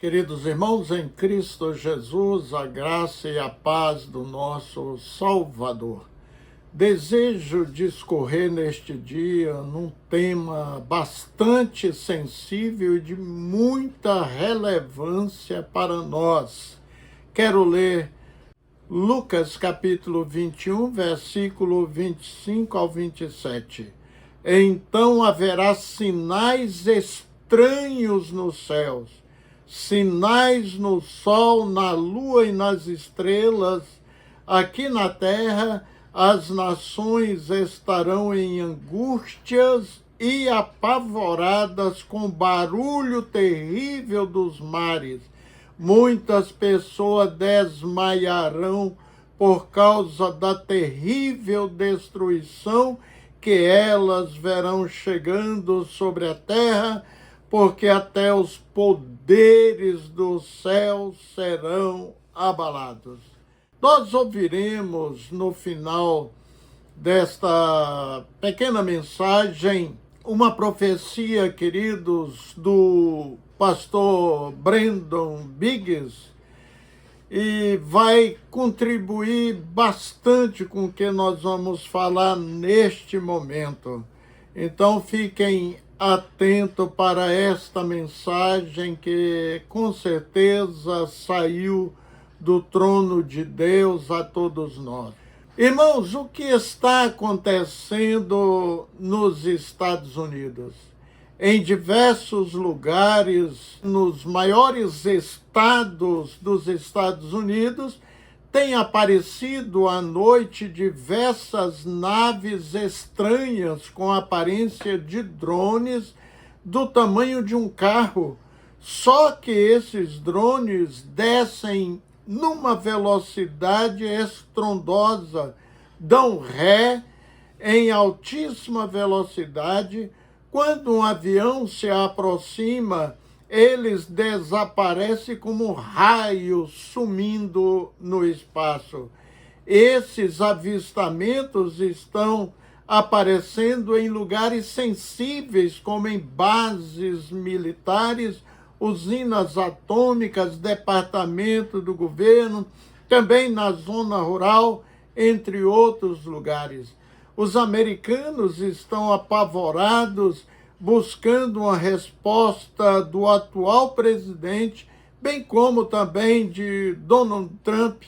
Queridos irmãos, em Cristo Jesus, a graça e a paz do nosso Salvador. Desejo discorrer neste dia num tema bastante sensível e de muita relevância para nós. Quero ler Lucas capítulo 21, versículo 25 ao 27. Então haverá sinais estranhos nos céus, sinais no sol, na lua e nas estrelas. Aqui na terra, as nações estarão em angústias e apavoradas com barulho terrível dos mares. Muitas pessoas desmaiarão por causa da terrível destruição que elas verão chegando sobre a terra, porque até os poderes do céu serão abalados. Nós ouviremos no final desta pequena mensagem uma profecia, queridos, do pastor Brandon Biggs, e vai contribuir bastante com o que nós vamos falar neste momento. Então fiquem atentos para esta mensagem que com certeza saiu do trono de Deus a todos nós. Irmãos, o que está acontecendo nos Estados Unidos? Em diversos lugares, nos maiores estados dos Estados Unidos, tem aparecido à noite diversas naves estranhas com aparência de drones do tamanho de um carro. Só que esses drones descem numa velocidade estrondosa, dão ré em altíssima velocidade. Quando um avião se aproxima, eles desaparecem como um raio sumindo no espaço. Esses avistamentos estão aparecendo em lugares sensíveis, como em bases militares, usinas atômicas, departamento do governo, também na zona rural, entre outros lugares. Os americanos estão apavorados, buscando uma resposta do atual presidente, bem como também de Donald Trump,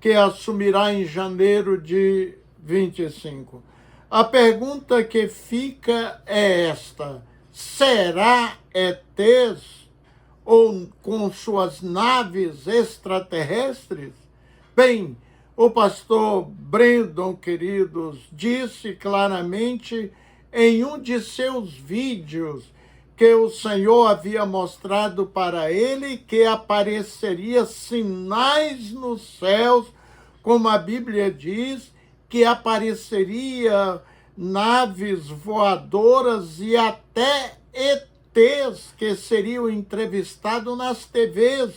que assumirá em janeiro de 25. A pergunta que fica é esta: será ETs ou com suas naves extraterrestres? Bem, o pastor Brandon, queridos, disse claramente em um de seus vídeos que o Senhor havia mostrado para ele que apareceria sinais nos céus, como a Bíblia diz, que apareceria naves voadoras e até ETs que seriam entrevistados nas TVs,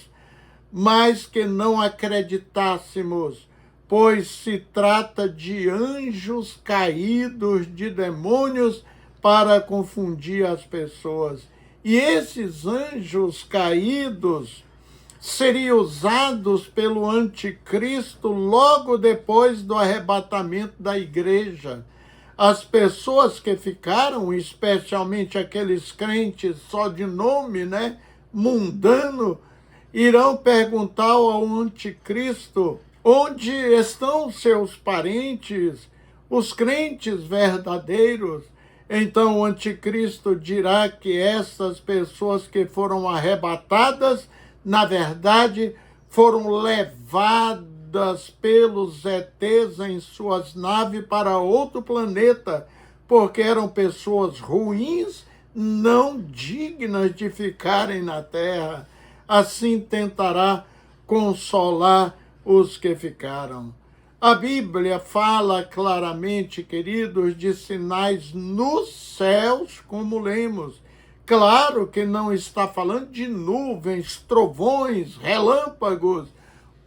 mas que não acreditássemos, pois se trata de anjos caídos, de demônios, para confundir as pessoas. E esses anjos caídos seriam usados pelo anticristo logo depois do arrebatamento da igreja. As pessoas que ficaram, especialmente aqueles crentes só de nome, mundano, irão perguntar ao anticristo: onde estão seus parentes, os crentes verdadeiros? Então o anticristo dirá que essas pessoas que foram arrebatadas, na verdade, foram levadas pelos ETs em suas naves para outro planeta, porque eram pessoas ruins, não dignas de ficarem na Terra. Assim tentará consolar os que ficaram. A Bíblia fala claramente, queridos, de sinais nos céus, como lemos. Claro que não está falando de nuvens, trovões, relâmpagos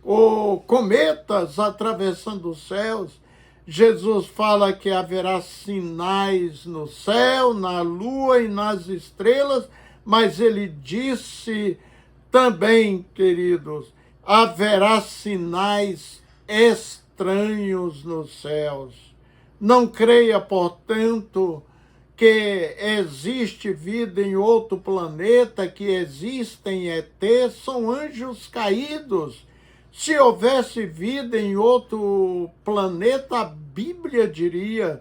ou cometas atravessando os céus. Jesus fala que haverá sinais no céu, na lua e nas estrelas, mas ele disse Também, queridos, haverá sinais estranhos nos céus. Não creia, portanto, que existe vida em outro planeta, que existem ETs, são anjos caídos. Se houvesse vida em outro planeta, a Bíblia diria: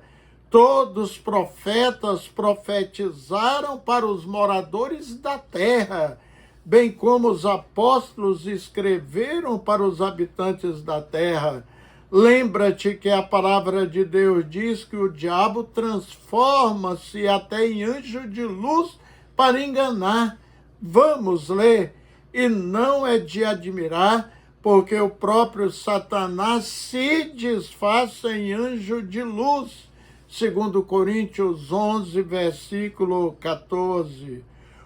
todos os profetas profetizaram para os moradores da terra, bem como os apóstolos escreveram para os habitantes da terra. Lembra-te que a palavra de Deus diz que o diabo transforma-se até em anjo de luz para enganar. Vamos ler. E não é de admirar, porque o próprio Satanás se disfarça em anjo de luz. 2 Coríntios 11, versículo 14.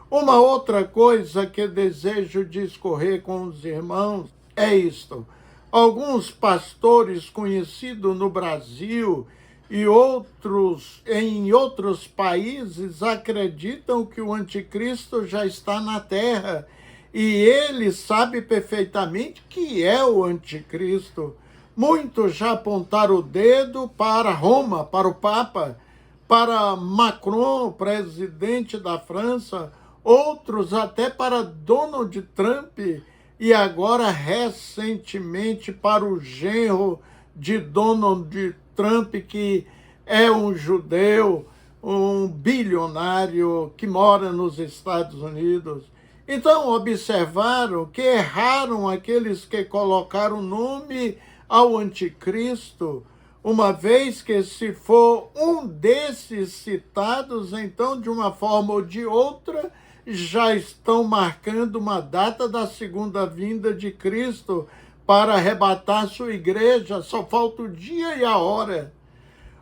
Uma outra coisa que desejo discorrer com os irmãos é isto. Alguns pastores conhecidos no Brasil e outros em outros países acreditam que o anticristo já está na terra e ele sabe perfeitamente que é o anticristo. Muitos já apontaram o dedo para Roma, para o Papa, para Macron, presidente da França, outros até para Donald Trump, e agora, recentemente, para o genro de Donald Trump, que é um judeu, um bilionário que mora nos Estados Unidos. Então, observaram que erraram aqueles que colocaram o nome ao anticristo, uma vez que se for um desses citados, então, de uma forma ou de outra, já estão marcando uma data da segunda vinda de Cristo para arrebatar sua igreja, só falta o dia e a hora.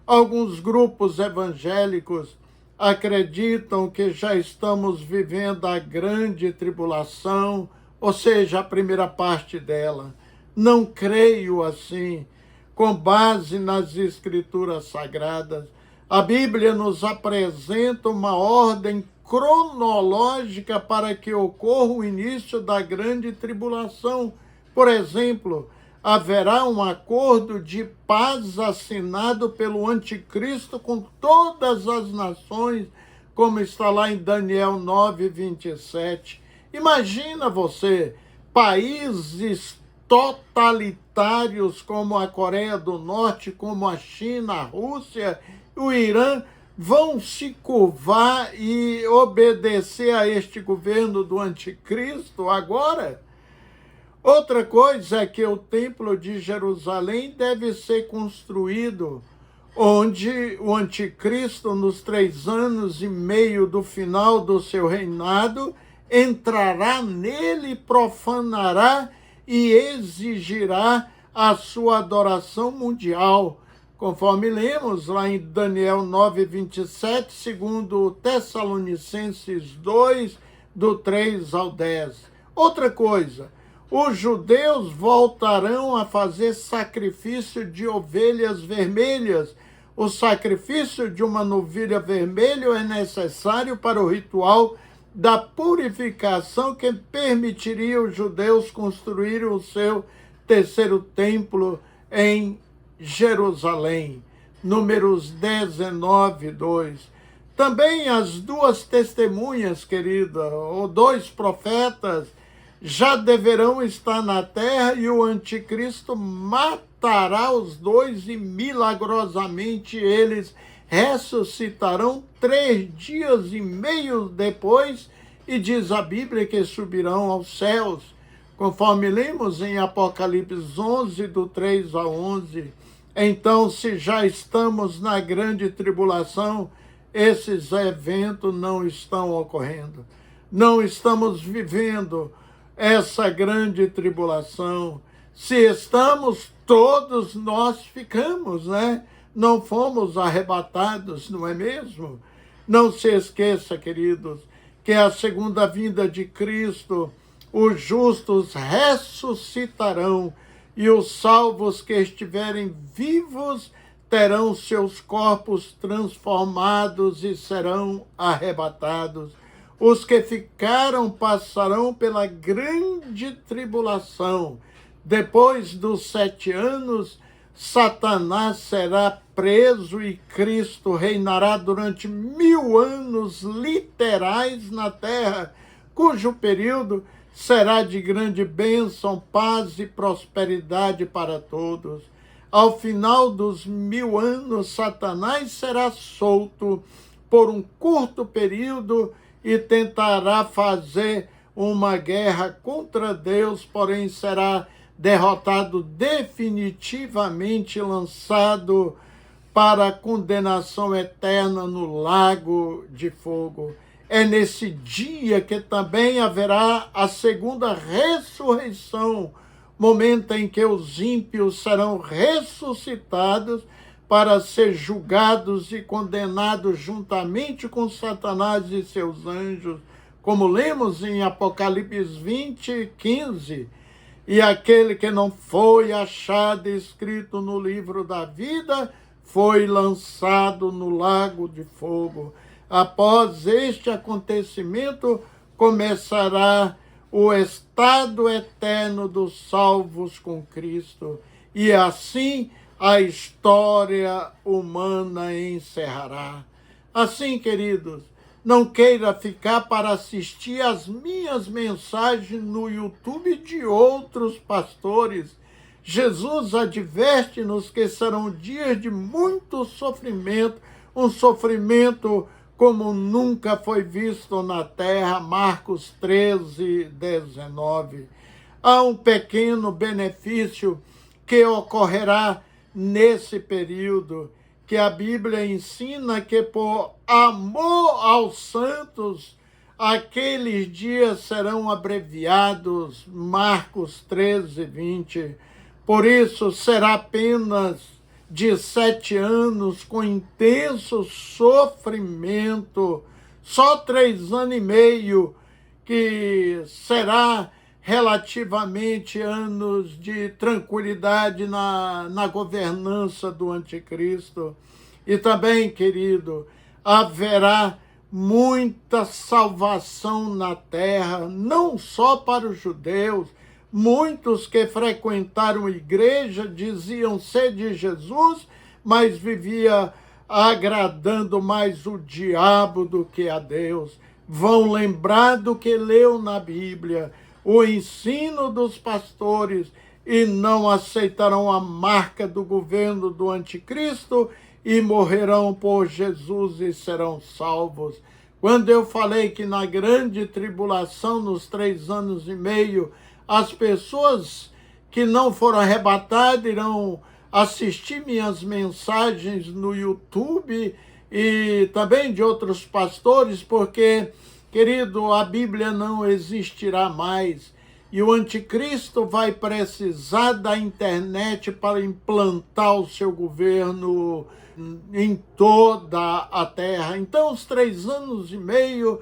Alguns grupos evangélicos acreditam que já estamos vivendo a grande tribulação, ou seja, a primeira parte dela. Não creio assim. Com base nas Escrituras Sagradas, a Bíblia nos apresenta uma ordem cronológica para que ocorra o início da grande tribulação. Por exemplo, haverá um acordo de paz assinado pelo anticristo com todas as nações, como está lá em Daniel 9, 27. Imagina você, países totalitários como a Coreia do Norte, como a China, a Rússia, o Irã, vão se curvar e obedecer a este governo do anticristo agora? Outra coisa é que o templo de Jerusalém deve ser construído, onde o anticristo, nos 3 anos e meio do final do seu reinado, entrará nele, profanará e exigirá a sua adoração mundial, conforme lemos lá em Daniel 9, 27, segundo Tessalonicenses 2, do 3 ao 10. Outra coisa, os judeus voltarão a fazer sacrifício de ovelhas vermelhas. O sacrifício de uma novilha vermelha é necessário para o ritual da purificação que permitiria os judeus construírem o seu terceiro templo em Jerusalém. Números 19, 2. Também as 2 testemunhas, querida, ou 2 profetas, já deverão estar na terra e o anticristo matará os 2 e milagrosamente eles ressuscitarão 3 dias e meio depois e diz a Bíblia que subirão aos céus, conforme lemos em Apocalipse 11, do 3 a 11. Então, se já estamos na grande tribulação, esses eventos não estão ocorrendo. Não estamos vivendo essa grande tribulação. Se estamos, todos nós ficamos, né? Não fomos arrebatados, não é mesmo? Não se esqueça, queridos, que a segunda vinda de Cristo, os justos ressuscitarão e os salvos que estiverem vivos terão seus corpos transformados e serão arrebatados. Os que ficaram passarão pela grande tribulação. Depois dos 7 anos, Satanás será preso e Cristo reinará durante 1000 anos literais na terra, cujo período será de grande bênção, paz e prosperidade para todos. Ao final dos 1000 anos, Satanás será solto por um curto período e tentará fazer uma guerra contra Deus, porém será derrotado definitivamente, lançado para a condenação eterna no lago de fogo. É nesse dia que também haverá a segunda ressurreição, momento em que os ímpios serão ressuscitados para ser julgados e condenados juntamente com Satanás e seus anjos, como lemos em Apocalipse 20, 15. E aquele que não foi achado escrito no livro da vida foi lançado no lago de fogo. Após este acontecimento, começará o estado eterno dos salvos com Cristo. E assim a história humana encerrará. Assim, queridos, não queira ficar para assistir as minhas mensagens no YouTube de outros pastores. Jesus adverte-nos que serão dias de muito sofrimento, um sofrimento como nunca foi visto na terra. Marcos 13, 19. Há um pequeno benefício que ocorrerá nesse período, que a Bíblia ensina que por amor aos santos, aqueles dias serão abreviados. Marcos 13, 20. Por isso será apenas de 7 anos com intenso sofrimento, só 3 anos e meio, que será relativamente anos de tranquilidade na governança do anticristo. E também, querido, haverá muita salvação na terra, não só para os judeus. Muitos que frequentaram a igreja diziam ser de Jesus, mas vivia agradando mais o diabo do que a Deus. Vão lembrar do que leu na Bíblia, o ensino dos pastores, e não aceitarão a marca do governo do anticristo e morrerão por Jesus e serão salvos. Quando eu falei que na grande tribulação, nos 3 anos e meio, as pessoas que não foram arrebatadas irão assistir minhas mensagens no YouTube e também de outros pastores, porque, querido, a Bíblia não existirá mais e o anticristo vai precisar da internet para implantar o seu governo em toda a terra. Então, os 3 anos e meio,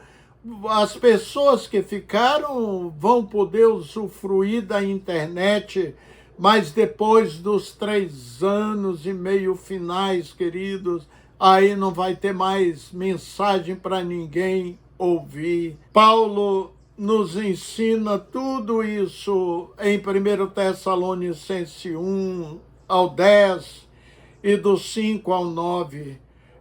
as pessoas que ficaram vão poder usufruir da internet, mas depois dos 3 anos e meio finais, queridos, aí não vai ter mais mensagem para ninguém ouvir. Paulo nos ensina tudo isso em 1 Tessalonicenses 1 ao 10 e do 5 ao 9.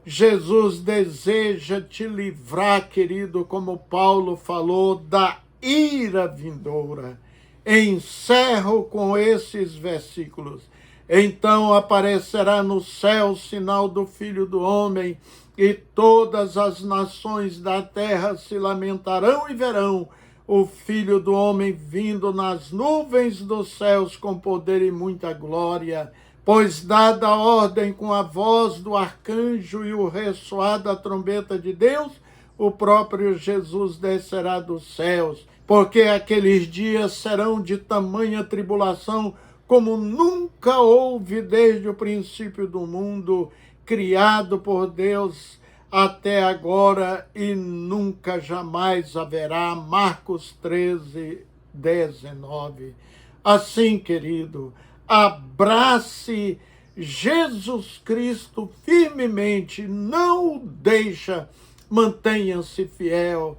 Jesus deseja te livrar, querido, como Paulo falou, da ira vindoura. Encerro com esses versículos. Então aparecerá no céu o sinal do Filho do Homem, e todas as nações da terra se lamentarão e verão o Filho do Homem vindo nas nuvens dos céus com poder e muita glória. Pois dada a ordem com a voz do arcanjo e o ressoar da trombeta de Deus, o próprio Jesus descerá dos céus, porque aqueles dias serão de tamanha tribulação como nunca houve desde o princípio do mundo, criado por Deus até agora e nunca jamais haverá. Marcos 13, 19. Assim, querido, abrace Jesus Cristo firmemente, não o deixa, mantenha-se fiel.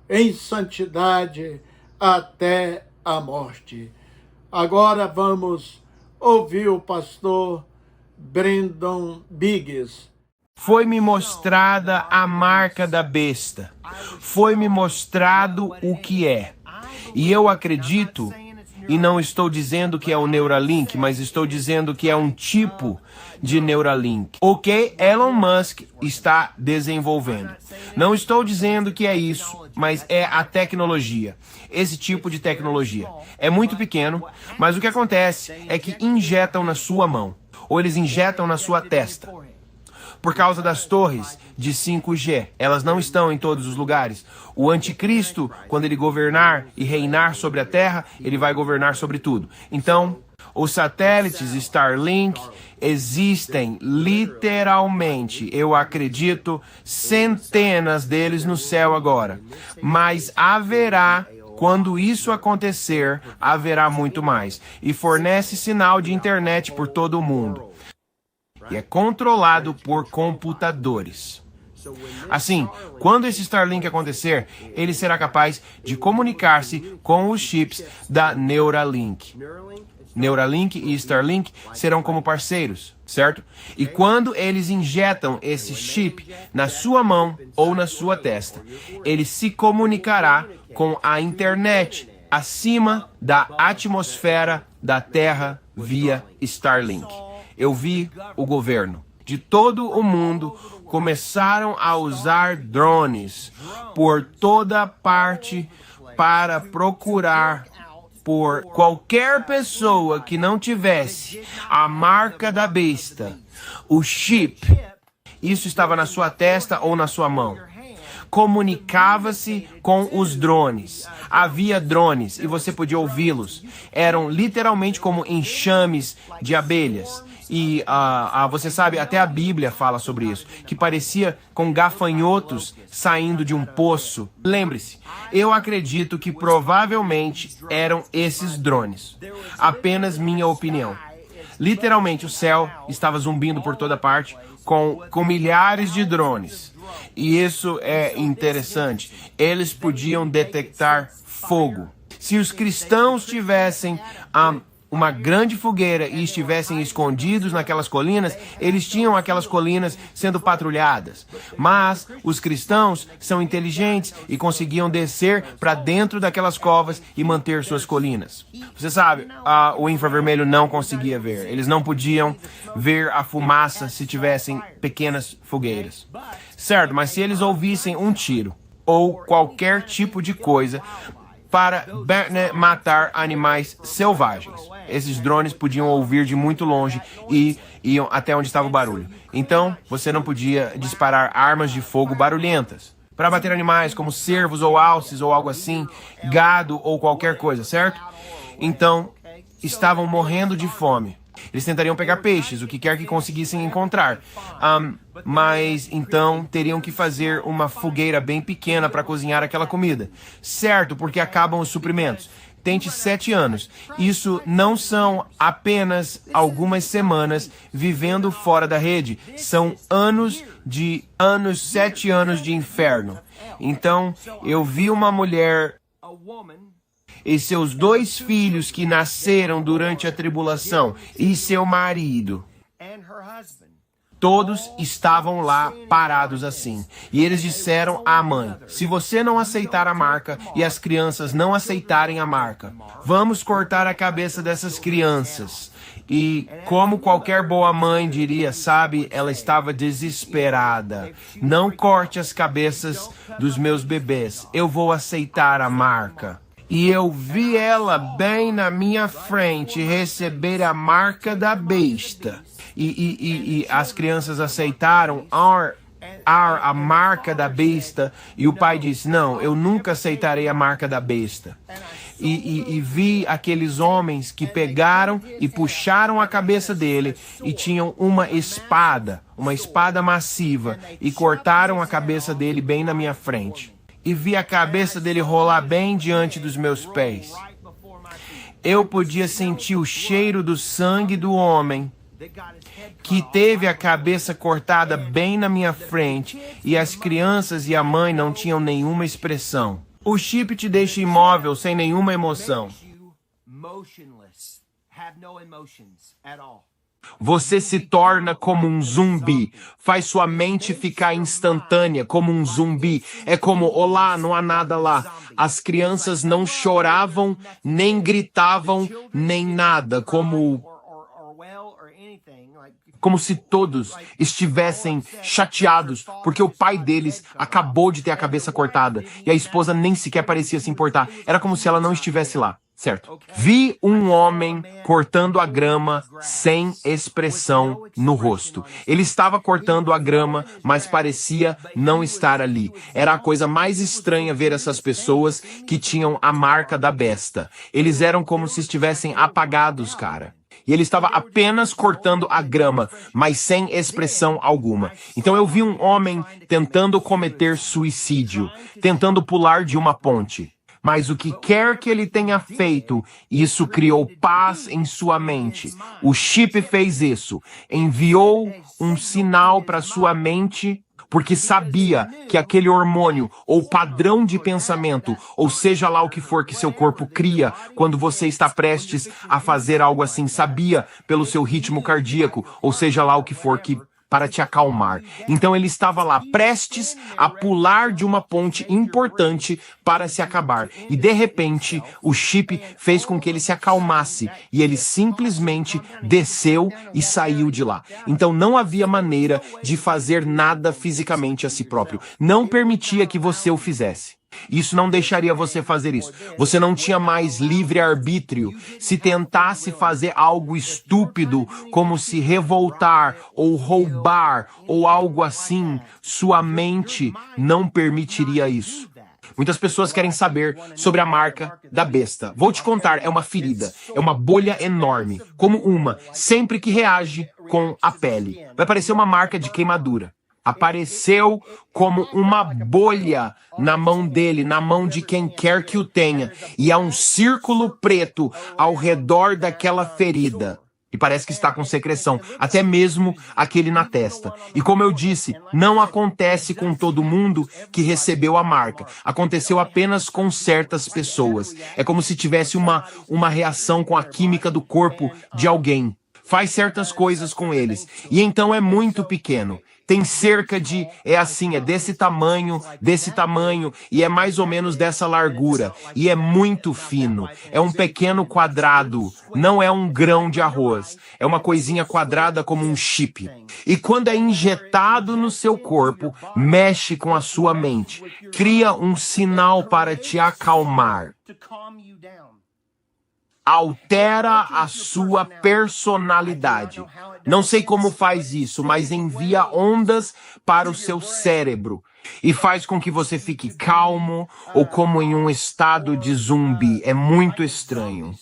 em santidade até a morte. Agora vamos ouvir o pastor Brandon Biggs. Foi-me mostrada a marca da besta. Foi-me mostrado o que é. E eu acredito, e não estou dizendo que é o Neuralink, mas estou dizendo que é um tipo de Neuralink, o que Elon Musk está desenvolvendo. Não estou dizendo que é isso, mas é a tecnologia. Esse tipo de tecnologia. É muito pequeno, mas o que acontece é que injetam na sua mão, ou eles injetam na sua testa. Por causa das torres de 5G, elas não estão em todos os lugares. O anticristo, quando ele governar e reinar sobre a terra, ele vai governar sobre tudo. Então, os satélites Starlink existem literalmente, eu acredito, centenas deles no céu agora. Mas haverá, quando isso acontecer, haverá muito mais. E fornece sinal de internet por todo o mundo. E é controlado por computadores. Assim, quando esse Starlink acontecer, ele será capaz de comunicar-se com os chips da Neuralink. Neuralink e Starlink serão como parceiros, certo? E quando eles injetam esse chip na sua mão ou na sua testa, ele se comunicará com a internet acima da atmosfera da Terra via Starlink. Eu vi o governo de todo o mundo começaram a usar drones por toda parte para procurar por qualquer pessoa que não tivesse a marca da besta, o chip. Isso estava na sua testa ou na sua mão. Comunicava-se com os drones. Havia drones e você podia ouvi-los. Eram literalmente como enxames de abelhas. E você sabe, até a Bíblia fala sobre isso, que parecia com gafanhotos saindo de um poço. Lembre-se, eu acredito que provavelmente eram esses drones. Apenas minha opinião. Literalmente o céu estava zumbindo por toda parte com milhares de drones. E isso é interessante. Eles podiam detectar fogo. Se os cristãos tivessem uma grande fogueira e estivessem escondidos naquelas colinas, eles tinham aquelas colinas sendo patrulhadas. Mas os cristãos são inteligentes e conseguiam descer para dentro daquelas covas e manter suas colinas. Você sabe, o infravermelho não conseguia ver. Eles não podiam ver a fumaça se tivessem pequenas fogueiras. Certo, mas se eles ouvissem um tiro ou qualquer tipo de coisa para matar animais selvagens, esses drones podiam ouvir de muito longe e iam até onde estava o barulho. Então, você não podia disparar armas de fogo barulhentas para bater animais como cervos ou alces ou algo assim, gado ou qualquer coisa, certo? Então, estavam morrendo de fome. Eles tentariam pegar peixes, o que quer que conseguissem encontrar. Mas então teriam que fazer uma fogueira bem pequena para cozinhar aquela comida. Certo, porque acabam os suprimentos. Tente 7 anos. Isso não são apenas algumas semanas vivendo fora da rede. São 7 anos de inferno. Então, eu vi uma mulher e seus 2 filhos que nasceram durante a tribulação, e seu marido. Todos estavam lá parados assim. E eles disseram à mãe: se você não aceitar a marca e as crianças não aceitarem a marca, vamos cortar a cabeça dessas crianças. E como qualquer boa mãe diria, sabe, ela estava desesperada. Não corte as cabeças dos meus bebês. Eu vou aceitar a marca. E eu vi ela bem na minha frente receber a marca da besta. E as crianças aceitaram a marca da besta. E o pai disse: não, eu nunca aceitarei a marca da besta. E vi aqueles homens que pegaram e puxaram a cabeça dele e tinham uma espada massiva, e cortaram a cabeça dele bem na minha frente. E vi a cabeça dele rolar bem diante dos meus pés. Eu podia sentir o cheiro do sangue do homem que teve a cabeça cortada bem na minha frente, e as crianças e a mãe não tinham nenhuma expressão. O chip te deixa imóvel, sem nenhuma emoção. Você se torna como um zumbi, faz sua mente ficar instantânea, como um zumbi. É como, olá, não há nada lá. As crianças não choravam, nem gritavam, nem nada, como se todos estivessem chateados, porque o pai deles acabou de ter a cabeça cortada, e a esposa nem sequer parecia se importar. Era como se ela não estivesse lá. Certo. Vi um homem cortando a grama sem expressão no rosto. Ele estava cortando a grama, mas parecia não estar ali. Era a coisa mais estranha ver essas pessoas que tinham a marca da besta. Eles eram como se estivessem apagados, cara. E ele estava apenas cortando a grama, mas sem expressão alguma. Então eu vi um homem tentando cometer suicídio, tentando pular de uma ponte. Mas o que quer que ele tenha feito, isso criou paz em sua mente. O chip fez isso. Enviou um sinal para sua mente, porque sabia que aquele hormônio ou padrão de pensamento, ou seja lá o que for que seu corpo cria quando você está prestes a fazer algo assim, sabia pelo seu ritmo cardíaco, ou seja lá o que for que para te acalmar. Então ele estava lá, prestes a pular de uma ponte importante para se acabar. E de repente, o chip fez com que ele se acalmasse. E ele simplesmente desceu e saiu de lá. Então não havia maneira de fazer nada fisicamente a si próprio. Não permitia que você o fizesse. Isso não deixaria você fazer isso. Você não tinha mais livre-arbítrio. Se tentasse fazer algo estúpido, como se revoltar ou roubar ou algo assim, sua mente não permitiria isso. Muitas pessoas querem saber sobre a marca da besta. Vou te contar, é uma ferida, é uma bolha enorme, como uma, sempre que reage com a pele. Vai parecer uma marca de queimadura. Apareceu como uma bolha na mão dele, na mão de quem quer que o tenha. E há um círculo preto ao redor daquela ferida. E parece que está com secreção, até mesmo aquele na testa. E como eu disse, não acontece com todo mundo que recebeu a marca. Aconteceu apenas com certas pessoas. É como se tivesse uma reação com a química do corpo de alguém. Faz certas coisas com eles. E então é muito pequeno. Tem cerca de, é desse tamanho, e é mais ou menos dessa largura, e é muito fino, é um pequeno quadrado, não é um grão de arroz, é uma coisinha quadrada como um chip. E quando é injetado no seu corpo, mexe com a sua mente, cria um sinal para te acalmar. Altera a sua personalidade. Não sei como faz isso, mas envia ondas para o seu cérebro e faz com que você fique calmo ou como em um estado de zumbi. É muito estranho.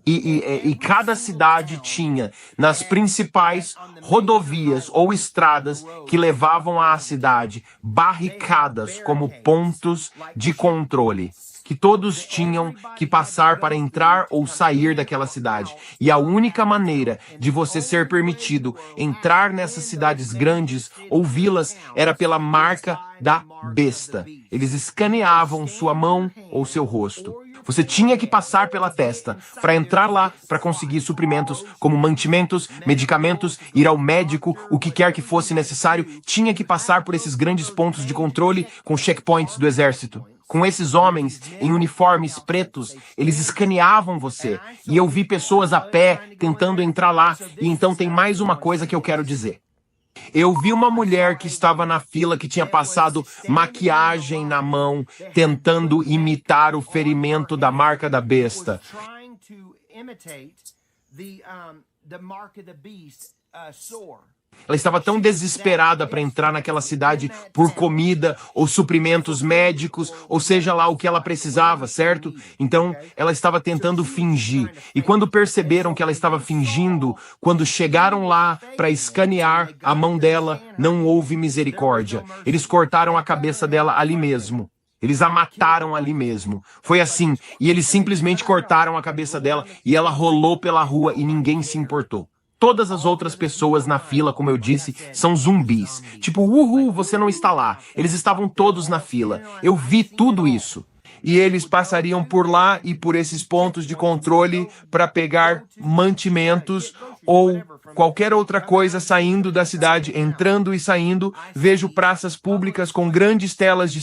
E cada cidade tinha, nas principais rodovias ou estradas que levavam à cidade, barricadas como pontos de controle, que todos tinham que passar para entrar ou sair daquela cidade. E a única maneira de você ser permitido entrar nessas cidades grandes ou vilas era pela marca da besta. Eles escaneavam sua mão ou seu rosto. Você tinha que passar pela testa para entrar lá, para conseguir suprimentos como mantimentos, medicamentos, ir ao médico, o que quer que fosse necessário. Tinha que passar por esses grandes pontos de controle com checkpoints do exército. Com esses homens em uniformes pretos, eles escaneavam você. E eu vi pessoas a pé tentando entrar lá. E então tem mais uma coisa que eu quero dizer. Eu vi uma mulher que estava na fila, que tinha passado maquiagem na mão, tentando imitar o ferimento da marca da besta. Ela estava tão desesperada para entrar naquela cidade por comida ou suprimentos médicos, ou seja lá o que ela precisava, certo? Então, ela estava tentando fingir. E quando perceberam que ela estava fingindo, quando chegaram lá para escanear a mão dela, não houve misericórdia. Eles cortaram a cabeça dela ali mesmo. Eles a mataram ali mesmo. Foi assim. E eles simplesmente cortaram a cabeça dela e ela rolou pela rua e ninguém se importou. Todas as outras pessoas na fila, como eu disse, são zumbis. Tipo, uhul, você não está lá. Eles estavam todos na fila. Eu vi tudo isso. E eles passariam por lá e por esses pontos de controle para pegar mantimentos ou qualquer outra coisa saindo da cidade, entrando e saindo. Vejo praças públicas com grandes telas de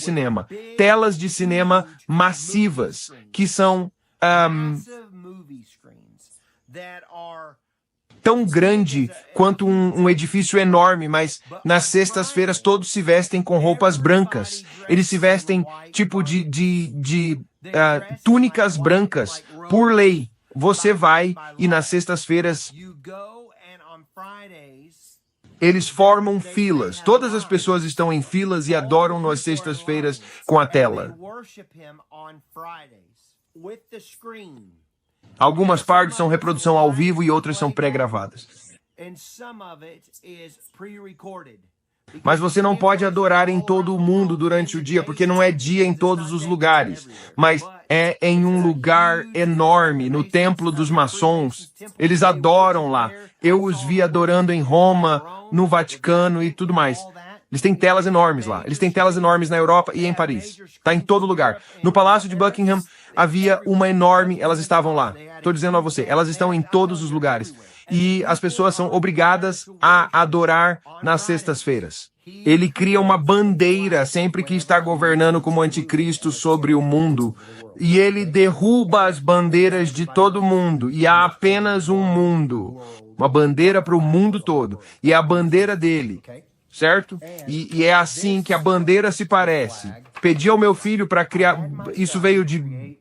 cinema massivas, que são tão grande quanto um edifício enorme, mas nas sextas-feiras todos se vestem com roupas brancas. Eles se vestem tipo de túnicas brancas, por lei. Você vai e nas sextas-feiras eles formam filas. Todas as pessoas estão em filas e adoram nas sextas-feiras com a tela. Algumas partes são reprodução ao vivo e outras são pré-gravadas. Mas você não pode adorar em todo o mundo durante o dia, porque não é dia em todos os lugares, mas é em um lugar enorme, no Templo dos Maçons. Eles adoram lá. Eu os vi adorando em Roma, no Vaticano e tudo mais. Eles têm telas enormes lá. Eles têm telas enormes na Europa e em Paris. Está em todo lugar. No Palácio de Buckingham havia uma enorme... Elas estavam lá. Estou dizendo a você, elas estão em todos os lugares. E as pessoas são obrigadas a adorar nas sextas-feiras. Ele cria uma bandeira sempre que está governando como anticristo sobre o mundo. E ele derruba as bandeiras de todo mundo. E há apenas um mundo. Uma bandeira para o mundo todo. E é a bandeira dele. Certo? E é assim que a bandeira se parece. Pedi ao meu filho para criar... Isso veio de...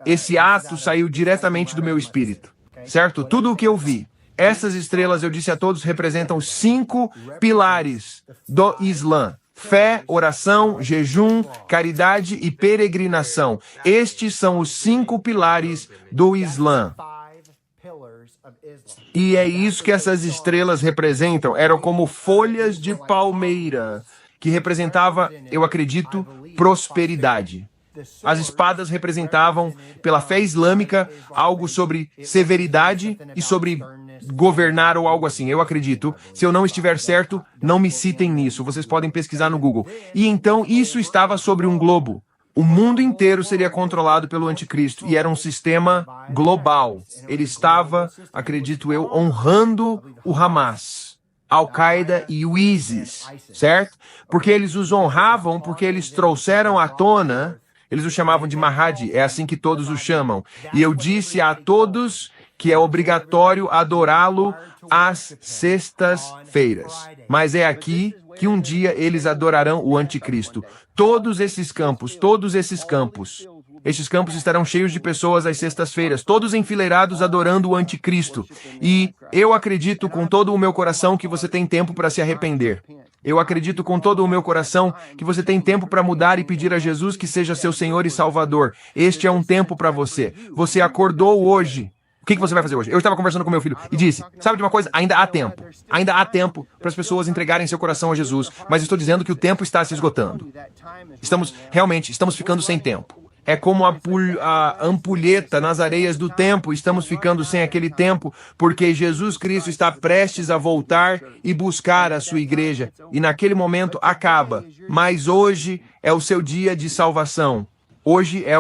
Esse ato saiu diretamente do meu espírito. Certo? Tudo o que eu vi. Essas estrelas, eu disse a todos, representam 5 pilares do Islã. Fé, oração, jejum, caridade e peregrinação. Estes são os 5 pilares do Islã. E é isso que essas estrelas representam. Eram como folhas de palmeira, que representava, eu acredito, prosperidade. As espadas representavam, pela fé islâmica, algo sobre severidade e sobre governar ou algo assim, eu acredito. Se eu não estiver certo, não me citem nisso. Vocês podem pesquisar no Google. E então isso estava sobre um globo. O mundo inteiro seria controlado pelo anticristo e era um sistema global. Ele estava, acredito eu, honrando o Hamas, Al-Qaeda e o ISIS, certo? Porque eles os honravam, porque eles trouxeram à tona, eles o chamavam de Mahdi, é assim que todos o chamam. E eu disse a todos que é obrigatório adorá-lo às sextas-feiras. Mas é aqui que um dia eles adorarão o anticristo. Todos esses campos, estes campos estarão cheios de pessoas às sextas-feiras, todos enfileirados adorando o anticristo. E eu acredito com todo o meu coração que você tem tempo para se arrepender. Eu acredito com todo o meu coração que você tem tempo para mudar e pedir a Jesus que seja seu Senhor e Salvador. Este é um tempo para você. Você acordou hoje. O que você vai fazer hoje? Eu estava conversando com meu filho e disse, sabe de uma coisa? Ainda há tempo. Ainda há tempo para as pessoas entregarem seu coração a Jesus. Mas estou dizendo que o tempo está se esgotando. Estamos ficando sem tempo. É como a ampulheta nas areias do tempo. Estamos ficando sem aquele tempo porque Jesus Cristo está prestes a voltar e buscar a sua igreja. E naquele momento acaba. Mas hoje é o seu dia de salvação. Hoje é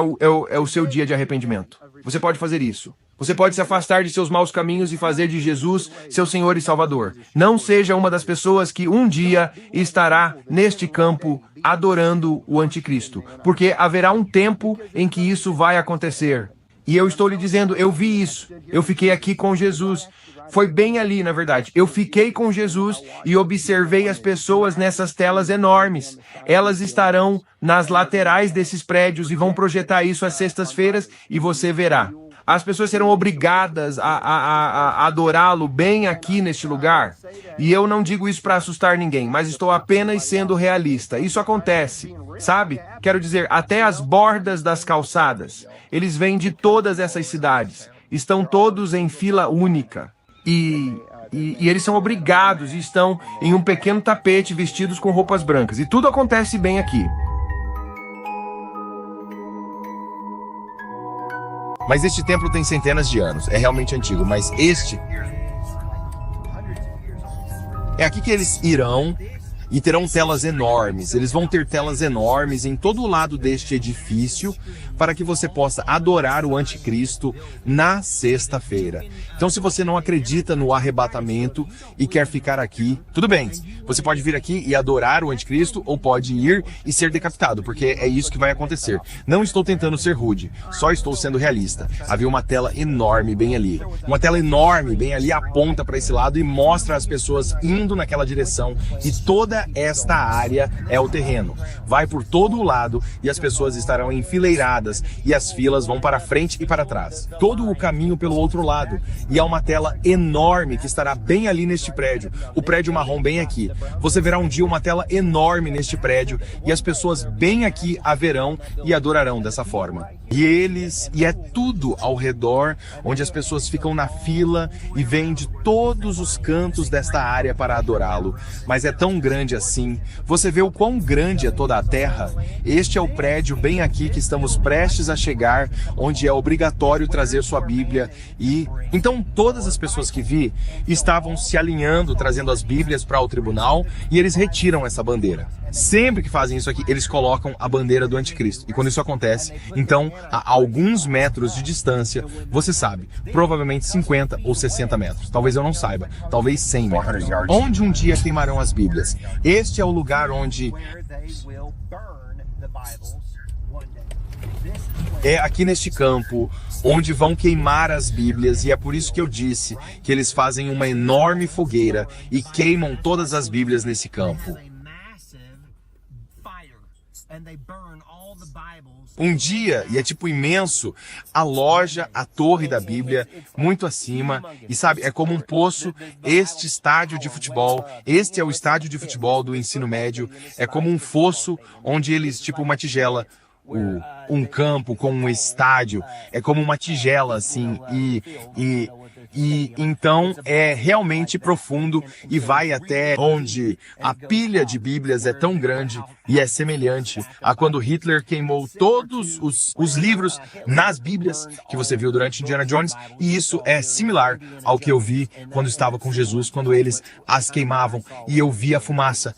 o seu dia de arrependimento. Você pode fazer isso. Você pode se afastar de seus maus caminhos e fazer de Jesus seu Senhor e Salvador. Não seja uma das pessoas que um dia estará neste campo adorando o anticristo, porque haverá um tempo em que isso vai acontecer. E eu estou lhe dizendo, eu vi isso. Eu fiquei aqui com Jesus. Foi bem ali, na verdade. Eu fiquei com Jesus e observei as pessoas nessas telas enormes. Elas estarão nas laterais desses prédios e vão projetar isso às sextas-feiras e você verá. As pessoas serão obrigadas a adorá-lo bem aqui neste lugar. E eu não digo isso para assustar ninguém, mas estou apenas sendo realista. Isso acontece, sabe? Quero dizer, até as bordas das calçadas. Eles vêm de todas essas cidades. Estão todos em fila única. E eles são obrigados e estão em um pequeno tapete vestidos com roupas brancas. E tudo acontece bem aqui. Mas este templo tem centenas de anos, é realmente antigo, mas este É aqui que eles irão e terão telas enormes. Eles vão ter telas enormes em todo o lado deste edifício para que você possa adorar o anticristo na sexta-feira. Então, se você não acredita no arrebatamento e quer ficar aqui, tudo bem. Você pode vir aqui e adorar o anticristo ou pode ir e ser decapitado, porque é isso que vai acontecer. Não estou tentando ser rude, só estou sendo realista. Havia uma tela enorme bem ali. Uma tela enorme bem ali aponta para esse lado e mostra as pessoas indo naquela direção, e toda esta área é o terreno. Vai por todo o lado e as pessoas estarão enfileiradas e as filas vão para frente e para trás. Todo o caminho pelo outro lado. E há uma tela enorme que estará bem ali neste prédio. O prédio marrom bem aqui. Você verá um dia uma tela enorme neste prédio e as pessoas bem aqui a verão e adorarão dessa forma. E é tudo ao redor, onde as pessoas ficam na fila e vêm de todos os cantos desta área para adorá-lo. Mas é tão grande assim. Você vê o quão grande é toda a terra? Este é o prédio bem aqui que estamos prestes a chegar, onde é obrigatório trazer sua Bíblia. E então todas as pessoas que vi estavam se alinhando, trazendo as Bíblias para o tribunal, e eles retiram essa bandeira. Sempre que fazem isso aqui, eles colocam a bandeira do anticristo. E quando isso acontece, então, a alguns metros de distância, você sabe, provavelmente 50 ou 60 metros. Talvez eu não saiba, talvez 100 metros. Onde um dia queimarão as Bíblias? Este é o lugar onde... É aqui neste campo onde vão queimar as Bíblias, e é por isso que eu disse que eles fazem uma enorme fogueira e queimam todas as Bíblias nesse campo. Um dia, e é tipo imenso, a loja, a torre da Bíblia, muito acima, e sabe, é como um poço. Este estádio de futebol, este é o estádio de futebol do ensino médio, é como um fosso onde eles, tipo uma tigela, um campo com um estádio, é como uma tigela assim, e então é realmente profundo e vai até onde a pilha de Bíblias é tão grande e é semelhante a quando Hitler queimou todos os livros nas Bíblias que você viu durante Indiana Jones, e isso é similar ao que eu vi quando estava com Jesus, quando eles as queimavam e eu vi a fumaça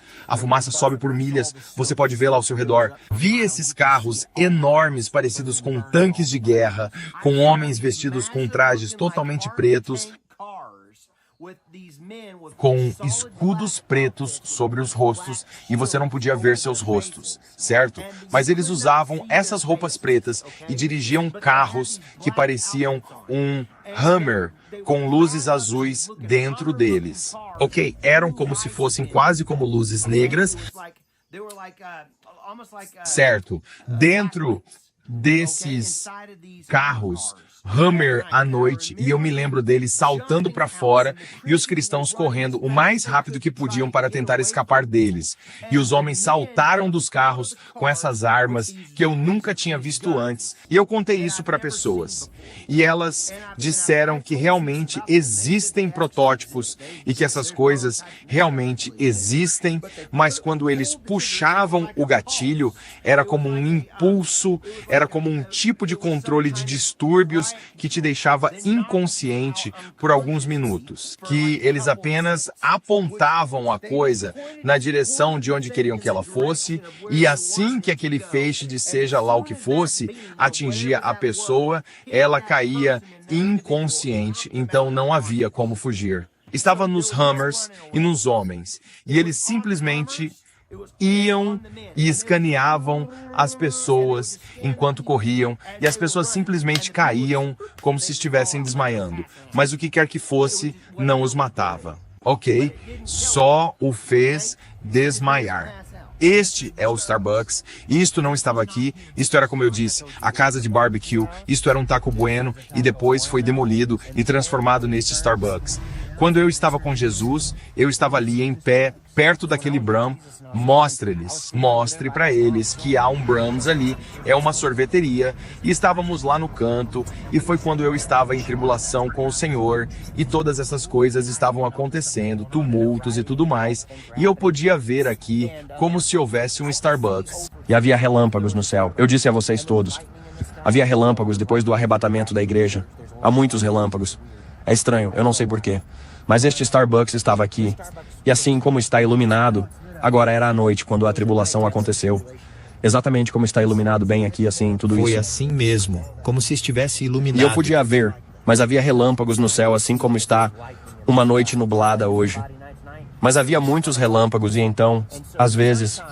sobe por milhas, você pode vê-la ao seu redor. Vi esses carros enormes parecidos com tanques de guerra, com homens vestidos com trajes totalmente pretos, com escudos pretos sobre os rostos, e você não podia ver seus rostos, certo? Mas eles usavam essas roupas pretas e dirigiam carros que pareciam um Hummer, com luzes azuis dentro deles. Ok, eram como se fossem quase como luzes negras, certo? Dentro desses carros Hummer à noite, e eu me lembro deles saltando para fora e os cristãos correndo o mais rápido que podiam para tentar escapar deles. E os homens saltaram dos carros com essas armas que eu nunca tinha visto antes. E eu contei isso para pessoas. E elas disseram que realmente existem protótipos e que essas coisas realmente existem, mas quando eles puxavam o gatilho, era como um impulso, era como um tipo de controle de distúrbios que te deixava inconsciente por alguns minutos, que eles apenas apontavam a coisa na direção de onde queriam que ela fosse, e assim que aquele feixe de seja lá o que fosse atingia a pessoa, ela caía inconsciente, então não havia como fugir. Estava nos Hummers e nos homens, e eles simplesmente iam e escaneavam as pessoas enquanto corriam, e as pessoas simplesmente caíam como se estivessem desmaiando, mas o que quer que fosse não os matava. Ok, só o fez desmaiar. Este é o Starbucks, isto não estava aqui, isto era, como eu disse, a casa de barbecue, isto era um Taco Bueno e depois foi demolido e transformado neste Starbucks. Quando eu estava com Jesus, eu estava ali em pé, perto daquele Bram. Mostre para eles que há um Brahms ali, é uma sorveteria, e estávamos lá no canto, e foi quando eu estava em tribulação com o Senhor, e todas essas coisas estavam acontecendo, tumultos e tudo mais, e eu podia ver aqui como se houvesse um Starbucks. E havia relâmpagos no céu. Eu disse a vocês todos. Havia relâmpagos depois do arrebatamento da igreja. Há muitos relâmpagos. É estranho, eu não sei porquê. Mas este Starbucks estava aqui. E assim como está iluminado, agora era à noite quando a tribulação aconteceu. Exatamente como está iluminado bem aqui, assim, tudo Foi isso. assim mesmo, como se estivesse iluminado. E eu podia ver, mas havia relâmpagos no céu, assim como está uma noite nublada hoje. Mas havia muitos relâmpagos e então, às vezes,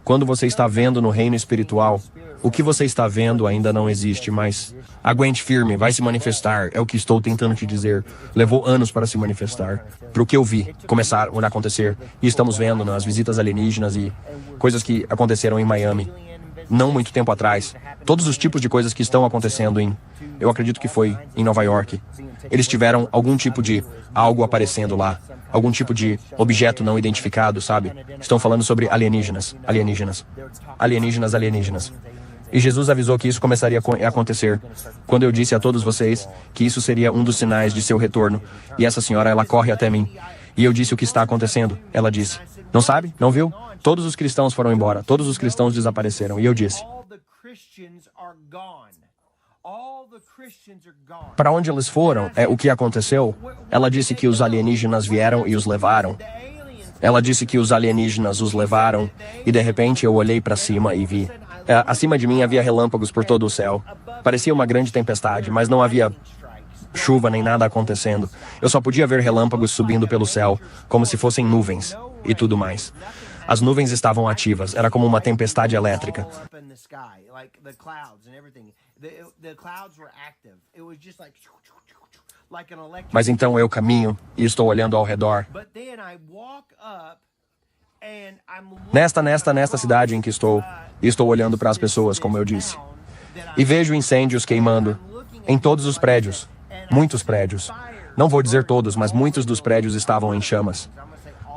quando você está vendo no reino espiritual, o que você está vendo ainda não existe, mas aguente firme, vai se manifestar, é o que estou tentando te dizer. Levou anos para se manifestar. Para o que eu vi começar a acontecer, e estamos vendo nas visitas alienígenas e coisas que aconteceram em Miami, não muito tempo atrás. Todos os tipos de coisas que estão acontecendo eu acredito que foi em Nova York. Eles tiveram algum tipo de algo aparecendo lá. Algum tipo de objeto não identificado, sabe? Estão falando sobre alienígenas. E Jesus avisou que isso começaria a acontecer. Quando eu disse a todos vocês que isso seria um dos sinais de seu retorno. E essa senhora, ela corre até mim. E eu disse o que está acontecendo. Ela disse, não sabe? Não viu? Todos os cristãos foram embora. Todos os cristãos desapareceram. E eu disse, para onde eles foram? É o que aconteceu? Ela disse que os alienígenas vieram e os levaram. Ela disse que os alienígenas os levaram. E de repente eu olhei para cima e vi. Acima de mim havia relâmpagos por todo o céu. Parecia uma grande tempestade, mas não havia chuva nem nada acontecendo. Eu só podia ver relâmpagos subindo pelo céu, como se fossem nuvens e tudo mais. As nuvens estavam ativas, era como uma tempestade elétrica. Mas então eu caminho e estou olhando ao redor. Nesta cidade em que estou, e estou olhando para as pessoas, como eu disse. E vejo incêndios queimando em todos os prédios. Muitos prédios. Não vou dizer todos, mas muitos dos prédios estavam em chamas.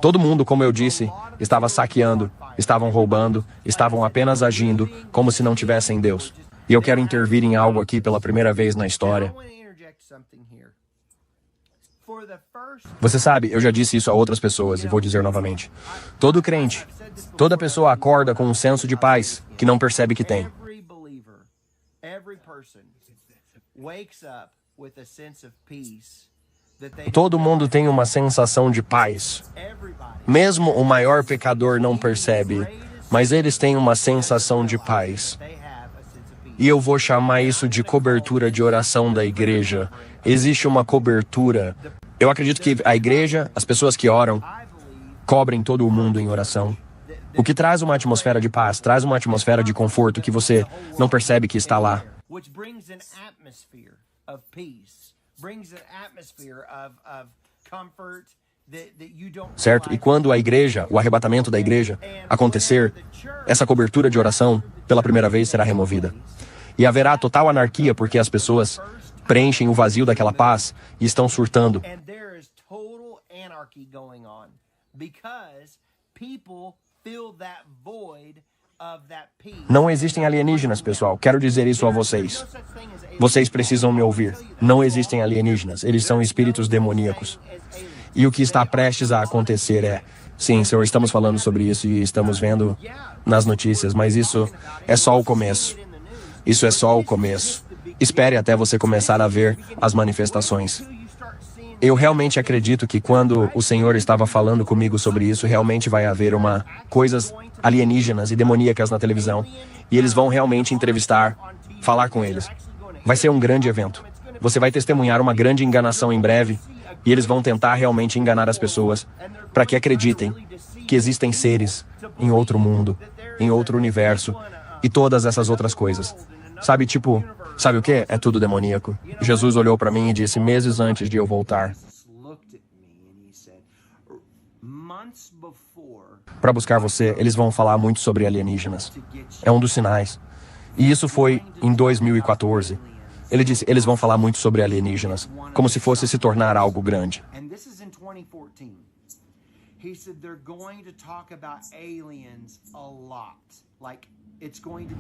Todo mundo, como eu disse, estava saqueando, estavam roubando, estavam apenas agindo como se não tivessem Deus. E eu quero intervir em algo aqui pela primeira vez na história. Você sabe, eu já disse isso a outras pessoas e vou dizer novamente. Todo crente, toda pessoa acorda com um senso de paz que não percebe que tem. Todo mundo tem uma sensação de paz. Mesmo o maior pecador não percebe, mas eles têm uma sensação de paz. E eu vou chamar isso de cobertura de oração da igreja. Existe uma cobertura. Eu acredito que a igreja, as pessoas que oram, cobrem todo o mundo em oração. O que traz uma atmosfera de paz, traz uma atmosfera de conforto que você não percebe que está lá. Certo? E quando a igreja, o arrebatamento da igreja acontecer, essa cobertura de oração, pela primeira vez, será removida. E haverá total anarquia porque as pessoas preenchem o vazio daquela paz e estão surtando. Não existem alienígenas, pessoal. Quero dizer isso a vocês. Vocês precisam me ouvir. Não existem alienígenas. Eles são espíritos demoníacos. E o que está prestes a acontecer é... Sim, senhor, estamos falando sobre isso e estamos vendo nas notícias, mas isso é só o começo. Isso é só o começo. Espere até você começar a ver as manifestações. Eu realmente acredito que quando o Senhor estava falando comigo sobre isso, realmente vai haver coisas alienígenas e demoníacas na televisão. E eles vão realmente entrevistar, falar com eles. Vai ser um grande evento. Você vai testemunhar uma grande enganação em breve. E eles vão tentar realmente enganar as pessoas para que acreditem que existem seres em outro mundo, em outro universo e todas essas outras coisas. Sabe, tipo, sabe o que? É tudo demoníaco. Jesus olhou para mim e disse meses antes de eu voltar para buscar você, eles vão falar muito sobre alienígenas. É um dos sinais. E isso foi em 2014. Ele disse, eles vão falar muito sobre alienígenas, como se fosse se tornar algo grande.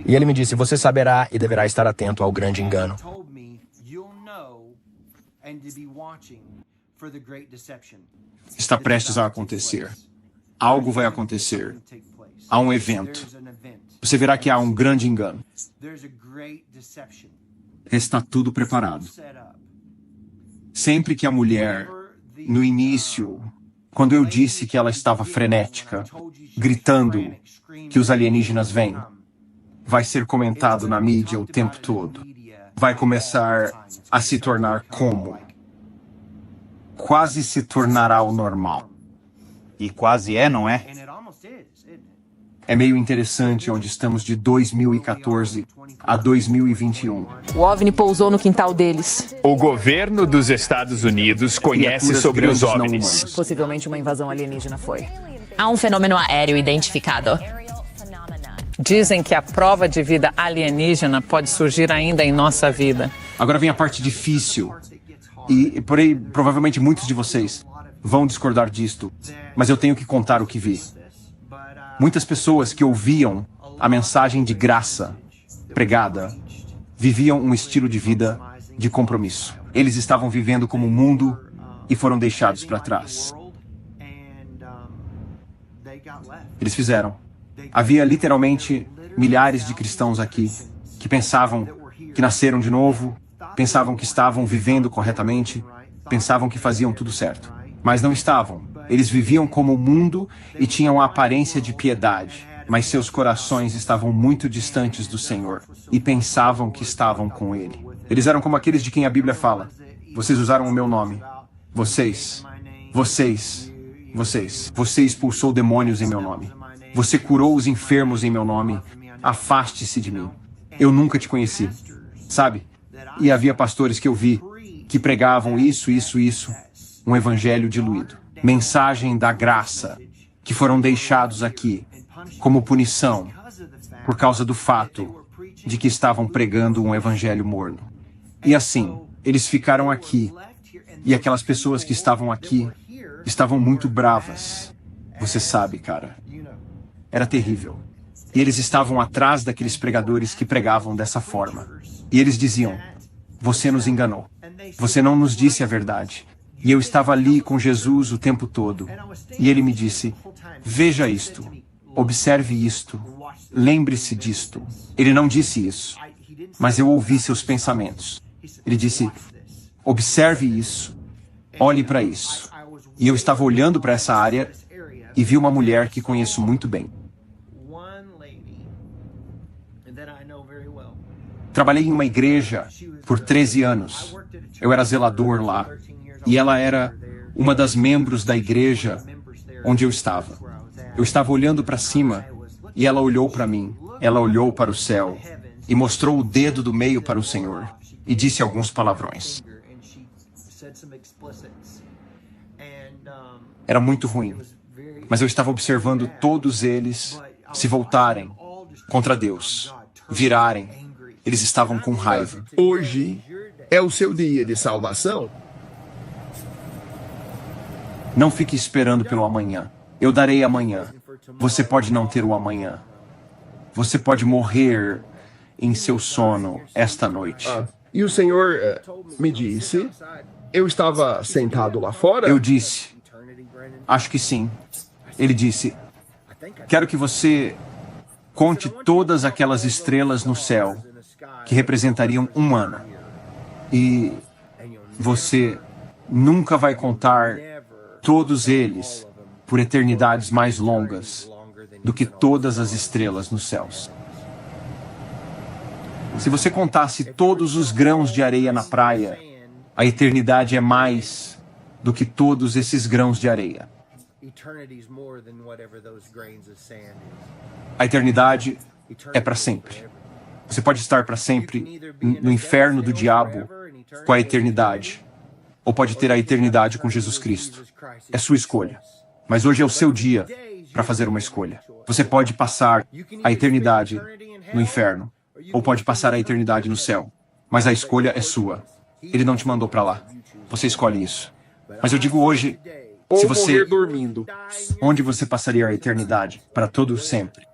E ele me disse, você saberá e deverá estar atento ao grande engano. Está prestes a acontecer. Algo vai acontecer. Há um evento. Você verá que há um grande engano. Está tudo preparado. Sempre que a mulher, no início, quando eu disse que ela estava frenética, gritando que os alienígenas vêm, vai ser comentado na mídia o tempo todo. Vai começar a se tornar como? Quase se tornará o normal. E quase é, não é? É meio interessante onde estamos de 2014 a 2021. O OVNI pousou no quintal deles. O governo dos Estados Unidos conhece Criaturas sobre os grandes não OVNIs. humanas. Possivelmente uma invasão alienígena foi. Há um fenômeno aéreo identificado. Dizem que a prova de vida alienígena pode surgir ainda em nossa vida. Agora vem a parte difícil. E por aí, provavelmente muitos de vocês vão discordar disto, mas eu tenho que contar o que vi. Muitas pessoas que ouviam a mensagem de graça pregada viviam um estilo de vida de compromisso. Eles estavam vivendo como o mundo e foram deixados para trás. Eles fizeram. Havia literalmente milhares de cristãos aqui que pensavam que nasceram de novo, pensavam que estavam vivendo corretamente, pensavam que faziam tudo certo. Mas não estavam. Eles viviam como o mundo e tinham a aparência de piedade, mas seus corações estavam muito distantes do Senhor e pensavam que estavam com Ele. Eles eram como aqueles de quem a Bíblia fala: vocês usaram o meu nome. Você expulsou demônios em meu nome. Você curou os enfermos em meu nome. Afaste-se de mim. Eu nunca te conheci. Sabe? E havia pastores que eu vi que pregavam isso. Um evangelho diluído. Mensagem da graça, que foram deixados aqui como punição por causa do fato de que estavam pregando um evangelho morno. E assim, eles ficaram aqui. E aquelas pessoas que estavam aqui estavam muito bravas. Você sabe, cara. Era terrível. E eles estavam atrás daqueles pregadores que pregavam dessa forma. E eles diziam: você nos enganou. Você não nos disse a verdade. E eu estava ali com Jesus o tempo todo. E ele me disse: veja isto. Observe isto. Lembre-se disto. Ele não disse isso. Mas eu ouvi seus pensamentos. Ele disse: observe isso. Olhe para isso. E eu estava olhando para essa área e vi uma mulher que conheço muito bem. Trabalhei em uma igreja por 13 anos. Eu era zelador lá. E ela era uma das membros da igreja onde eu estava. Eu estava olhando para cima e ela olhou para mim. Ela olhou para o céu e mostrou o dedo do meio para o Senhor e disse alguns palavrões. Era muito ruim. Mas eu estava observando todos eles se voltarem contra Deus, virarem. Eles estavam com raiva. Hoje é o seu dia de salvação. Não fique esperando pelo amanhã. Eu darei amanhã. Você pode não ter o amanhã. Você pode morrer em seu sono esta noite. E o Senhor me disse, eu estava sentado lá fora? Eu disse, acho que sim. Ele disse, quero que você conte todas aquelas estrelas no céu que representariam um ano. E você nunca vai contar todos eles por eternidades mais longas do que todas as estrelas nos céus. Se você contasse todos os grãos de areia na praia, a eternidade é mais do que todos esses grãos de areia. A eternidade é para sempre. Você pode estar para sempre no inferno do diabo com a eternidade, ou pode ter a eternidade com Jesus Cristo. É sua escolha. Mas hoje é o seu dia para fazer uma escolha. Você pode passar a eternidade no inferno, ou pode passar a eternidade no céu. Mas a escolha é sua. Ele não te mandou para lá. Você escolhe isso. Mas eu digo hoje, se você morrer dormindo, onde você passaria a eternidade? Para todo sempre.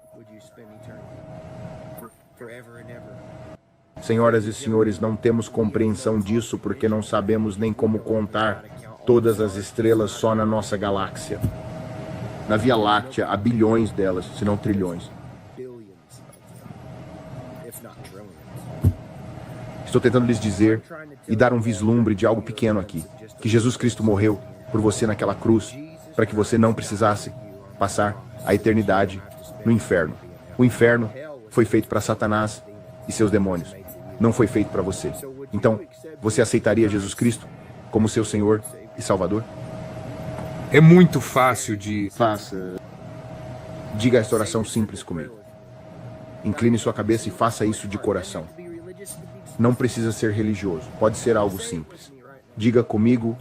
Senhoras e senhores, não temos compreensão disso porque não sabemos nem como contar todas as estrelas só na nossa galáxia. Na Via Láctea há bilhões delas, se não trilhões. Estou tentando lhes dizer e dar um vislumbre de algo pequeno aqui. Que Jesus Cristo morreu por você naquela cruz, para que você não precisasse passar a eternidade no inferno. O inferno foi feito para Satanás e seus demônios. Não foi feito para você. Então, você aceitaria Jesus Cristo como seu Senhor e Salvador? É muito fácil de... Faça. Diga esta oração simples comigo. Incline sua cabeça e faça isso de coração. Não precisa ser religioso, pode ser algo simples. Diga comigo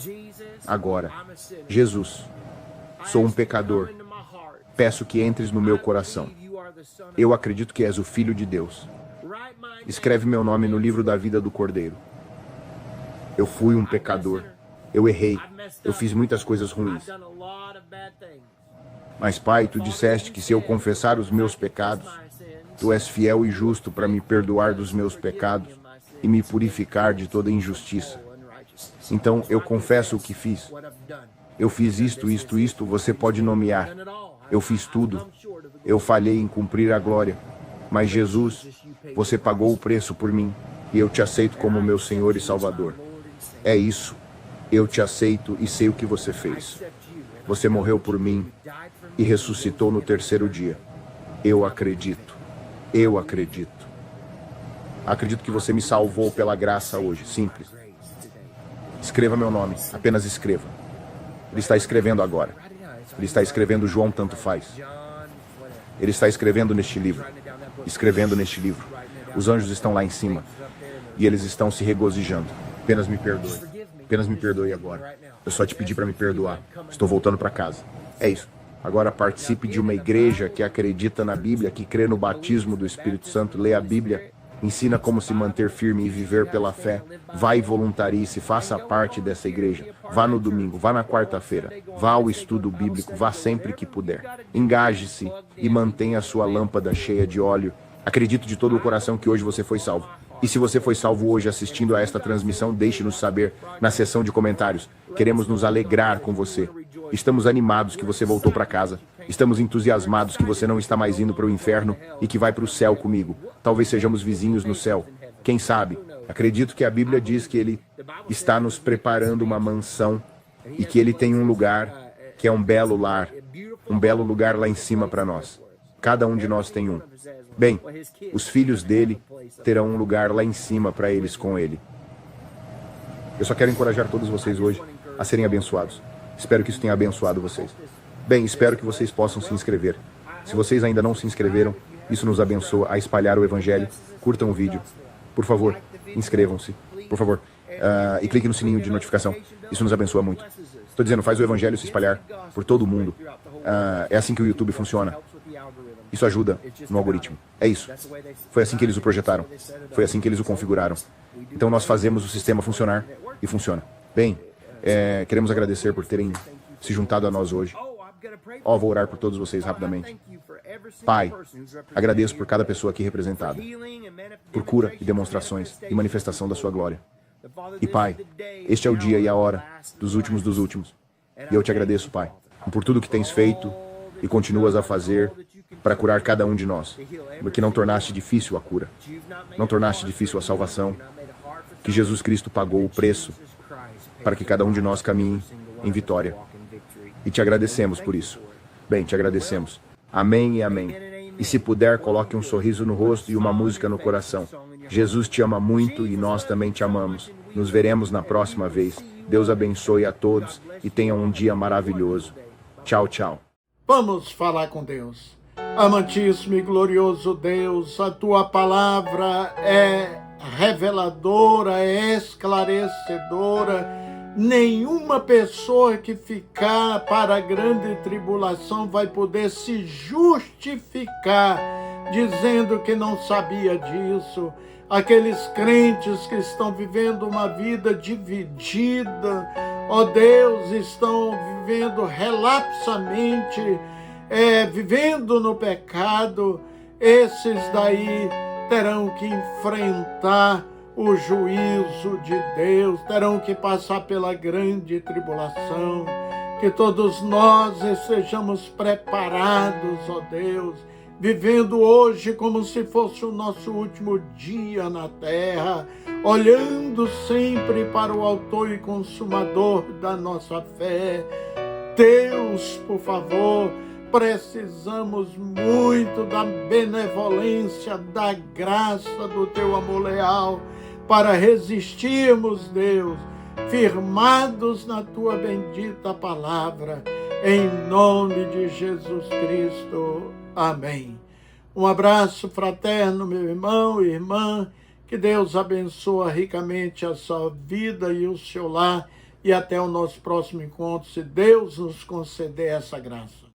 agora: Jesus, sou um pecador. Peço que entres no meu coração. Eu acredito que és o Filho de Deus. Escreve meu nome no livro da vida do Cordeiro. Eu fui um pecador. Eu errei. Eu fiz muitas coisas ruins. Mas, Pai, tu disseste que se eu confessar os meus pecados, tu és fiel e justo para me perdoar dos meus pecados e me purificar de toda injustiça. Então, eu confesso o que fiz. Eu fiz isto, você pode nomear. Eu fiz tudo. Eu falhei em cumprir a glória. Mas, Jesus, você pagou o preço por mim e eu te aceito como meu Senhor e Salvador. É isso. Eu te aceito e sei o que você fez. Você morreu por mim e ressuscitou no terceiro dia. Eu acredito. Eu acredito. Acredito que você me salvou pela graça hoje. Simples. Escreva meu nome. Apenas escreva. Ele está escrevendo agora. Ele está escrevendo João Tanto Faz. Ele está escrevendo neste livro. Escrevendo neste livro. Os anjos estão lá em cima. E eles estão se regozijando. Apenas me perdoe. Apenas me perdoe agora. Eu só te pedi para me perdoar. Estou voltando para casa. É isso. Agora participe de uma igreja que acredita na Bíblia, que crê no batismo do Espírito Santo, lê a Bíblia, ensina como se manter firme e viver pela fé. Vá e voluntarie-se, faça parte dessa igreja. Vá no domingo, vá na quarta-feira, vá ao estudo bíblico, vá sempre que puder. Engaje-se e mantenha a sua lâmpada cheia de óleo. Acredito de todo o coração que hoje você foi salvo. E se você foi salvo hoje assistindo a esta transmissão, deixe-nos saber na seção de comentários. Queremos nos alegrar com você. Estamos animados que você voltou para casa. Estamos entusiasmados que você não está mais indo para o inferno e que vai para o céu comigo. Talvez sejamos vizinhos no céu. Quem sabe? Acredito que a Bíblia diz que Ele está nos preparando uma mansão e que Ele tem um lugar que é um belo lar. Um belo lugar lá em cima para nós. Cada um de nós tem um. Bem, os filhos dele terão um lugar lá em cima para eles com ele. Eu só quero encorajar todos vocês hoje a serem abençoados. Espero que isso tenha abençoado vocês. Bem, espero que vocês possam se inscrever. Se vocês ainda não se inscreveram, isso nos abençoa a espalhar o Evangelho. Curtam o vídeo. Por favor, inscrevam-se. Por favor. E clique no sininho de notificação. Isso nos abençoa muito. Estou dizendo, faz o Evangelho se espalhar por todo o mundo. É assim que o YouTube funciona. Isso ajuda no algoritmo. É isso. Foi assim que eles o projetaram. Foi assim que eles o configuraram. Então nós fazemos o sistema funcionar e funciona. Bem, queremos agradecer por terem se juntado a nós hoje. Vou orar por todos vocês rapidamente. Pai, agradeço por cada pessoa aqui representada. Por cura e demonstrações e manifestação da sua glória. E Pai, este é o dia e a hora dos últimos dos últimos. E eu te agradeço, Pai, por tudo que tens feito e continuas a fazer para curar cada um de nós, porque não tornaste difícil a cura, não tornaste difícil a salvação, que Jesus Cristo pagou o preço para que cada um de nós caminhe em vitória. E te agradecemos por isso. Bem, te agradecemos. Amém e amém. E se puder, coloque um sorriso no rosto e uma música no coração. Jesus te ama muito e nós também te amamos. Nos veremos na próxima vez. Deus abençoe a todos e tenham um dia maravilhoso. Tchau, tchau. Vamos falar com Deus. Amantíssimo e glorioso Deus, a tua palavra é reveladora, é esclarecedora. Nenhuma pessoa que ficar para a grande tribulação vai poder se justificar dizendo que não sabia disso. Aqueles crentes que estão vivendo uma vida dividida, ó Deus, estão vivendo relapsamente, vivendo no pecado, esses daí terão que enfrentar o juízo de Deus, terão que passar pela grande tribulação. Que todos nós estejamos preparados, ó Deus, vivendo hoje como se fosse o nosso último dia na terra, olhando sempre para o autor e consumador da nossa fé. Deus, por favor, precisamos muito da benevolência, da graça do teu amor leal para resistirmos, Deus, firmados na tua bendita palavra, em nome de Jesus Cristo. Amém. Um abraço fraterno, meu irmão e irmã, que Deus abençoe ricamente a sua vida e o seu lar, e até o nosso próximo encontro, se Deus nos conceder essa graça.